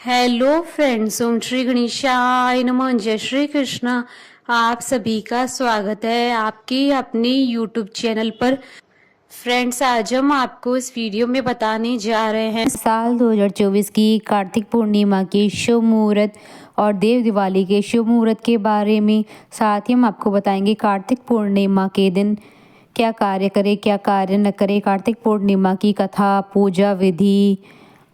Hello friends, ओम श्री गणेशाय नमः। जय श्री कृष्णा। आप सभी का स्वागत है आपके अपने यूट्यूब चैनल पर। फ्रेंड्स, आज हम आपको इस वीडियो में बताने जा रहे हैं साल 2024 की कार्तिक पूर्णिमा के शुभ मुहूर्त और देव दिवाली के शुभ मुहूर्त के बारे में। साथ ही हम आपको बताएंगे कार्तिक पूर्णिमा के दिन क्या कार्य करें, क्या कार्य न करें, कार्तिक पूर्णिमा की कथा, पूजा विधि,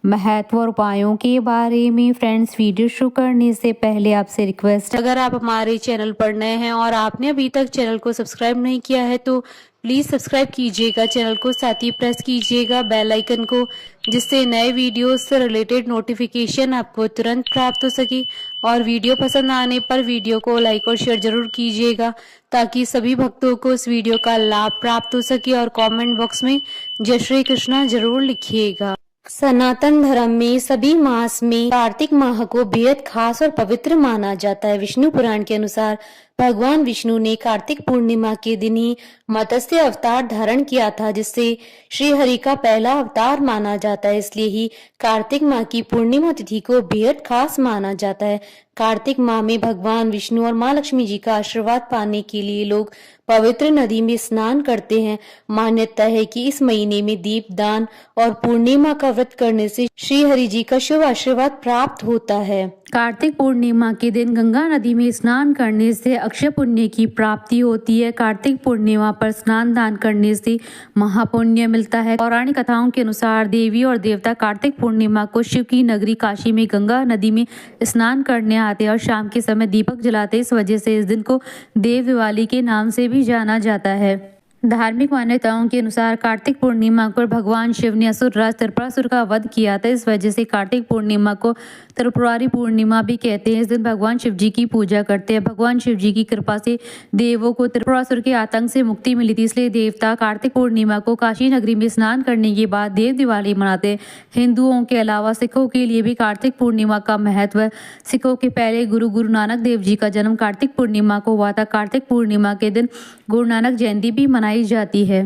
महत्व और उपायों के बारे में। फ्रेंड्स, वीडियो शुरू करने से पहले आपसे रिक्वेस्ट, अगर आप हमारे चैनल पर नए हैं और आपने अभी तक चैनल को सब्सक्राइब नहीं किया है तो प्लीज सब्सक्राइब कीजिएगा चैनल को, साथ ही प्रेस कीजिएगा बेल आइकन को, जिससे नए वीडियोस से रिलेटेड नोटिफिकेशन आपको तुरंत प्राप्त हो सके। और वीडियो पसंद आने पर वीडियो को लाइक और शेयर जरूर कीजिएगा ताकि सभी भक्तों को इस वीडियो का लाभ प्राप्त हो सके। और कमेंट बॉक्स में जय श्री कृष्णा जरूर लिखिएगा। सनातन धर्म में सभी मास में कार्तिक माह को बेहद खास और पवित्र माना जाता है। विष्णु पुराण के अनुसार भगवान विष्णु ने कार्तिक पूर्णिमा के दिन ही मत्स्य अवतार धारण किया था, जिससे श्री हरि का पहला अवतार माना जाता है। इसलिए ही कार्तिक माह की पूर्णिमा तिथि को बेहद खास माना जाता है। कार्तिक माह में भगवान विष्णु और माँ लक्ष्मी जी का आशीर्वाद पाने के लिए लोग पवित्र नदी में स्नान करते हैं। मान्यता है कि इस महीने में दीप दान और पूर्णिमा का व्रत करने से श्री हरि जी का शुभ आशीर्वाद प्राप्त होता है। कार्तिक पूर्णिमा के दिन गंगा नदी में स्नान करने से अक्षय पुण्य की प्राप्ति होती है। कार्तिक पूर्णिमा पर स्नान दान करने से महापुण्य मिलता है। पौराणिक कथाओं के अनुसार देवी और देवता कार्तिक पूर्णिमा को शिव की नगरी काशी में गंगा नदी में स्नान करने आते हैं और शाम के समय दीपक जलाते। इस वजह से इस दिन को देव दिवाली के नाम से भी जाना जाता है। धार्मिक मान्यताओं के अनुसार कार्तिक पूर्णिमा पर भगवान शिव ने असुर राज त्रिपुरासुर का वध किया था। इस वजह से कार्तिक पूर्णिमा को त्रिपुरारी पूर्णिमा भी कहते हैं। इस दिन भगवान शिव जी की पूजा करते हैं। भगवान शिव जी की कृपा से देवों को त्रिपुरासुर के आतंक से मुक्ति मिली थी, इसलिए देवता कार्तिक पूर्णिमा को काशी नगरी में स्नान करने के बाद देव दिवाली मनाते हैं। हिंदुओं के अलावा सिखों के लिए भी कार्तिक पूर्णिमा का महत्व है। सिखों के पहले गुरु नानक देव जी का जन्म कार्तिक पूर्णिमा को हुआ था। कार्तिक पूर्णिमा के दिन गुरु नानक जयंती भी मनाई जाती है।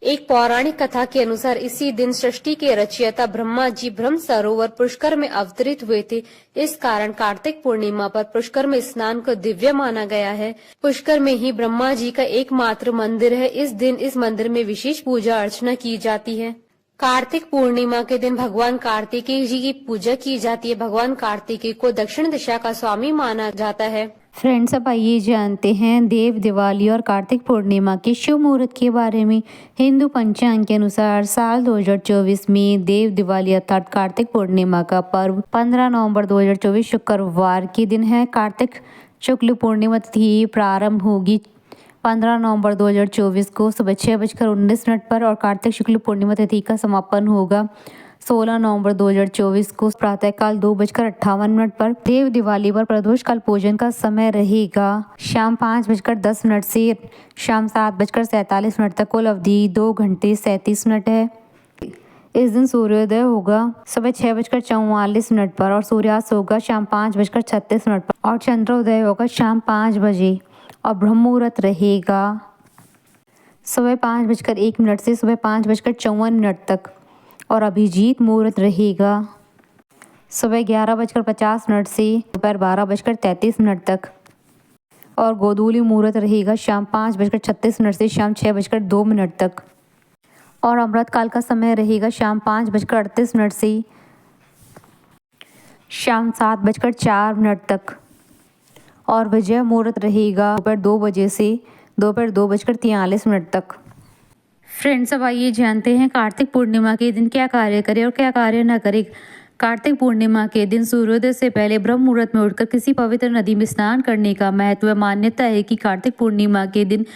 एक पौराणिक कथा के अनुसार इसी दिन सृष्टि के रचयिता ब्रह्मा जी ब्रह्म सरोवर पुष्कर में अवतरित हुए थे। इस कारण कार्तिक पूर्णिमा पर पुष्कर में स्नान को दिव्य माना गया है। पुष्कर में ही ब्रह्मा जी का एकमात्र मंदिर है। इस दिन इस मंदिर में विशेष पूजा अर्चना की जाती है। कार्तिक पूर्णिमा के दिन भगवान कार्तिकेय जी की पूजा की जाती है। भगवान कार्तिकेय को दक्षिण दिशा का स्वामी माना जाता है। फ्रेंड्स, अब आइए जानते हैं देव दिवाली और कार्तिक पूर्णिमा के शुभ मुहूर्त के बारे में। हिंदू पंचांग के अनुसार साल 2024 में देव दिवाली अर्थात कार्तिक पूर्णिमा का पर्व 15 नवंबर 2024 शुक्रवार के दिन है। कार्तिक शुक्ल पूर्णिमा तिथि प्रारंभ होगी 15 नवंबर 2024 को सुबह 6:19 पर और कार्तिक शुक्ल पूर्णिमा तिथि का समापन होगा 16 नवंबर 2024 को प्रातःकाल 2:58 पर। देव दिवाली पर प्रदोष काल पूजन का समय रहेगा शाम 5:10 से शाम 7:47 तक। कुल अवधि 2 घंटे 37 मिनट है। इस दिन सूर्योदय होगा सुबह 6:44 पर और सूर्यास्त होगा शाम 5:36 पर और चंद्रोदय होगा शाम 5 बजे और ब्रह्म मुहूर्त रहेगा सुबह 5:01 से सुबह 5:54 तक और अभिजीत मुहूर्त रहेगा सुबह 11:50 से दोपहर 12:33 तक और गोधूली मुहूर्त रहेगा शाम 5:36 से शाम 6:02 तक और अमृत काल का समय रहेगा शाम 5:38 से शाम 7:04 तक और विजय मुहूर्त रहेगा दोपहर 2 बजे से दोपहर 2:43 तक। फ्रेंड्स, अब आइए जानते हैं कार्तिक पूर्णिमा के दिन क्या कार्य करें और क्या कार्य न करें। कार्तिक पूर्णिमा के दिन सूर्योदय से पहले ब्रह्म मुहूर्त में उठकर किसी पवित्र नदी में स्नान करने का महत्व। मान्यता है कि कार्तिक पूर्णिमा के दिन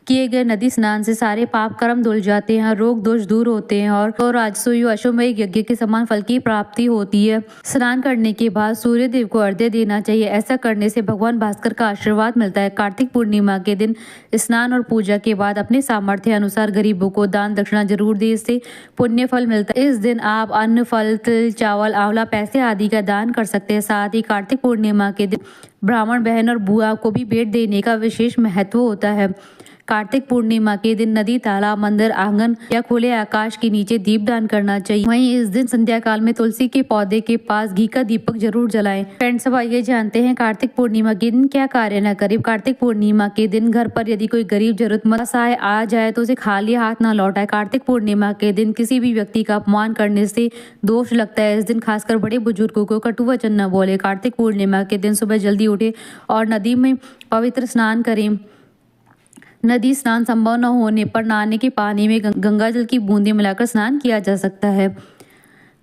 किए गए नदी स्नान से सारे पाप कर्म धुल जाते हैं, रोग दोष दूर होते हैं और राजसूय अश्वमेध यज्ञ के समान फल की प्राप्ति होती है। स्नान करने के बाद सूर्य देव को अर्घ्य देना चाहिए। ऐसा करने से भगवान भास्कर का आशीर्वाद मिलता है। कार्तिक पूर्णिमा के दिन स्नान और पूजा के बाद अपने सामर्थ्य अनुसार गरीबों को दान दक्षिणा जरूर दे, इससे पुण्य फल मिलता है। इस दिन आप अन्न, फल, तिल, चावल, आंवला, पैसे आदि का दान कर सकते हैं। साथ ही कार्तिक पूर्णिमा के दिन ब्राह्मण बहन और बुआ को भी भेंट देने का विशेष महत्व होता है। कार्तिक पूर्णिमा के दिन नदी, तालाब, मंदिर, आंगन या खुले आकाश के नीचे दीपदान करना चाहिए। वहीं इस दिन संध्या काल में तुलसी के पौधे के पास घी का दीपक जरूर जलाएं। फ्रेंड्स, अब आइए जानते हैं कार्तिक पूर्णिमा के दिन क्या कार्य न करें। कार्तिक पूर्णिमा के दिन घर पर यदि कोई गरीब जरूरतमंद असहाय आ जाए तो उसे खाली हाथ न लौटाए। कार्तिक पूर्णिमा के दिन किसी भी व्यक्ति का अपमान करने से दोष लगता है। इस दिन खासकर बड़े बुजुर्गों को कटु वचन न बोले। कार्तिक पूर्णिमा के दिन सुबह जल्दी उठे और नदी में पवित्र स्नान करें। नदी स्नान संभव न होने पर नहाने के पानी में गंगा जल की बूंदें मिलाकर स्नान किया जा सकता है।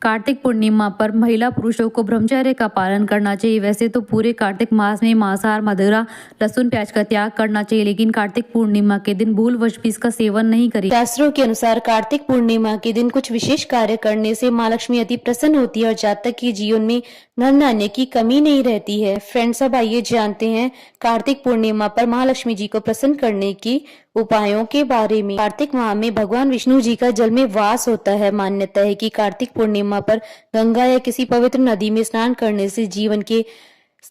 कार्तिक पूर्णिमा पर महिला पुरुषों को ब्रह्मचर्य का पालन करना चाहिए। वैसे तो पूरे कार्तिक मास में मांसाहार, मदिरा, लहसुन, प्याज का त्याग करना चाहिए, लेकिन कार्तिक पूर्णिमा के दिन भूलवश भी इसका सेवन नहीं करें। शास्त्रों के अनुसार कार्तिक पूर्णिमा के दिन कुछ विशेष कार्य करने से माँ लक्ष्मी अति प्रसन्न होती है और जातक के जीवन में धन धान्य की कमी नहीं रहती है। फ्रेंड्स, अब आइए जानते हैं कार्तिक पूर्णिमा पर महालक्ष्मी जी को प्रसन्न करने की उपायों के बारे में। कार्तिक माह में भगवान विष्णु जी का जल में वास होता है। मान्यता है कि कार्तिक पूर्णिमा पर गंगा या किसी पवित्र नदी में स्नान करने से जीवन के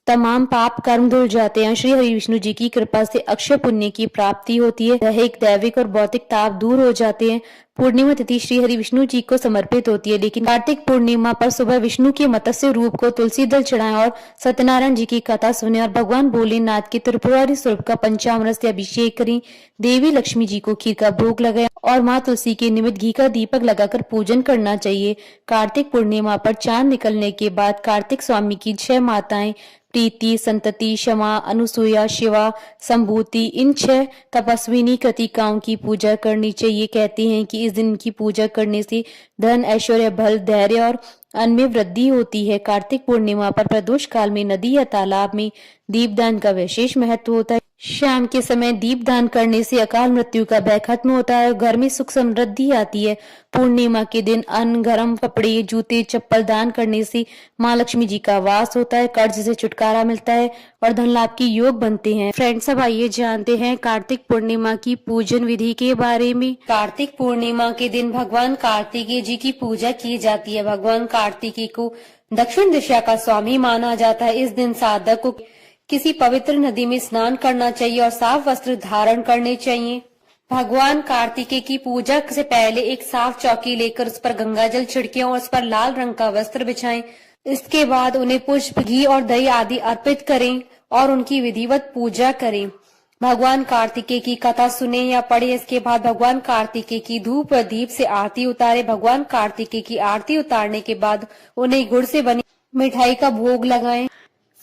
तमाम पाप कर्म धुल जाते हैं। श्री हरि विष्णु जी की कृपा से अक्षय पुण्य की प्राप्ति होती है। दैहिक, दैविक और भौतिक ताप दूर हो जाते हैं। पूर्णिमा तिथि श्री हरि विष्णु जी को समर्पित होती है, लेकिन कार्तिक पूर्णिमा पर सुबह विष्णु के मत्स्य रूप को तुलसी दल चढ़ाएं और सत्यनारायण जी की कथा सुने और भगवान भोलेनाथ के त्रिपुरारी स्वरूप का पंचामृत से अभिषेक करें। देवी लक्ष्मी जी को खीर का भोग लगाएं और माँ तुलसी के निमित्त घी का दीपक लगाकर पूजन करना चाहिए। कार्तिक पूर्णिमा पर चांद निकलने के बाद कार्तिक स्वामी की 6 माताएं प्रीति, संतति, क्षमा, अनुसूया, शिवा, संभूति, इन 6 तपस्विनी कृतिकाओं की पूजा करनी चाहिए। कहते हैं कि इस दिन की पूजा करने से धन, ऐश्वर्य, बल, धैर्य और अन्न में वृद्धि होती है। कार्तिक पूर्णिमा पर प्रदोष काल में नदी या तालाब में दीपदान का विशेष महत्व होता है। शाम के समय दीपदान करने से अकाल मृत्यु का भय खत्म होता है और घर में सुख समृद्धि आती है। पूर्णिमा के दिन अन्न, गर्म कपड़े, जूते, चप्पल दान करने से माँ लक्ष्मी जी का वास होता है, कर्ज से छुटकारा मिलता है और धन लाभ के योग बनते हैं। फ्रेंड्स, अब आइए जानते हैं कार्तिक पूर्णिमा की पूजन विधि के बारे में। कार्तिक पूर्णिमा के दिन भगवान कार्तिकेय जी की पूजा की जाती है। भगवान कार्तिकेय को दक्षिण दिशा का स्वामी माना जाता है। इस दिन साधक को किसी पवित्र नदी में स्नान करना चाहिए और साफ वस्त्र धारण करने चाहिए। भगवान कार्तिकेय की पूजा से पहले एक साफ चौकी लेकर उस पर गंगा जल छिड़कें और उस पर लाल रंग का वस्त्र बिछाएं। इसके बाद उन्हें पुष्प, घी और दही आदि अर्पित करें और उनकी विधिवत पूजा करें। भगवान कार्तिकेय की कथा सुने या पढ़े। इसके बाद भगवान कार्तिकेय की धूप और दीप से आरती उतारे। भगवान कार्तिकेय की आरती उतारने के बाद उन्हें गुड़ से बनी मिठाई का भोग लगाएं।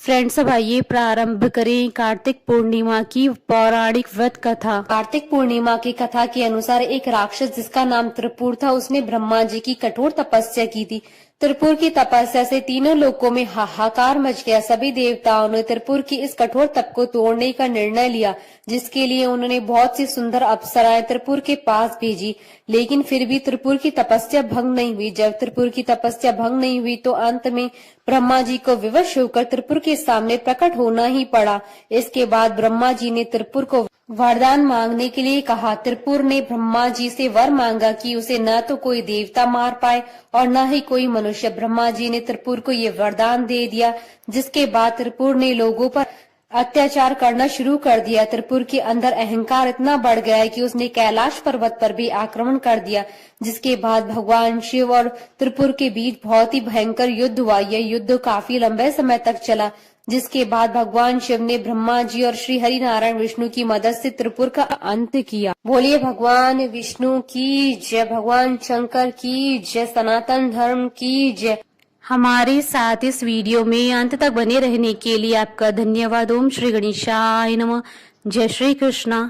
फ्रेंड्स, अब आइए प्रारंभ करें कार्तिक पूर्णिमा की पौराणिक व्रत कथा। कार्तिक पूर्णिमा की कथा के अनुसार एक राक्षस जिसका नाम त्रिपुर था, उसने ब्रह्मा जी की कठोर तपस्या की थी। त्रिपुर की तपस्या से तीनों लोकों में हाहाकार मच गया। सभी देवताओं ने त्रिपुर की इस कठोर तप को तोड़ने का निर्णय लिया, जिसके लिए उन्होंने बहुत सी सुंदर अप्सराएं त्रिपुर के पास भेजी, लेकिन फिर भी त्रिपुर की तपस्या भंग नहीं हुई। जब त्रिपुर की तपस्या भंग नहीं हुई तो अंत में ब्रह्मा जी को विवश होकर त्रिपुर के सामने प्रकट होना ही पड़ा। इसके बाद ब्रह्मा जी ने त्रिपुर को वरदान मांगने के लिए कहा। त्रिपुर ने ब्रह्मा जी से वर मांगा कि उसे न तो कोई देवता मार पाए और न ही कोई मनुष्य। ब्रह्मा जी ने त्रिपुर को ये वरदान दे दिया, जिसके बाद त्रिपुर ने लोगों पर अत्याचार करना शुरू कर दिया। त्रिपुर के अंदर अहंकार इतना बढ़ गया है कि उसने कैलाश पर्वत पर भी आक्रमण कर दिया, जिसके बाद भगवान शिव और त्रिपुर के बीच बहुत ही भयंकर युद्ध हुआ। यह युद्ध काफी लंबे समय तक चला, जिसके बाद भगवान शिव ने ब्रह्मा जी और श्री हरि नारायण विष्णु की मदद से त्रिपुर का अंत किया। बोलिए भगवान विष्णु की जय, भगवान शंकर की जय, सनातन धर्म की जय। हमारे साथ इस वीडियो में अंत तक बने रहने के लिए आपका धन्यवाद। ओम श्री गणेशाय नमः। जय श्री कृष्णा।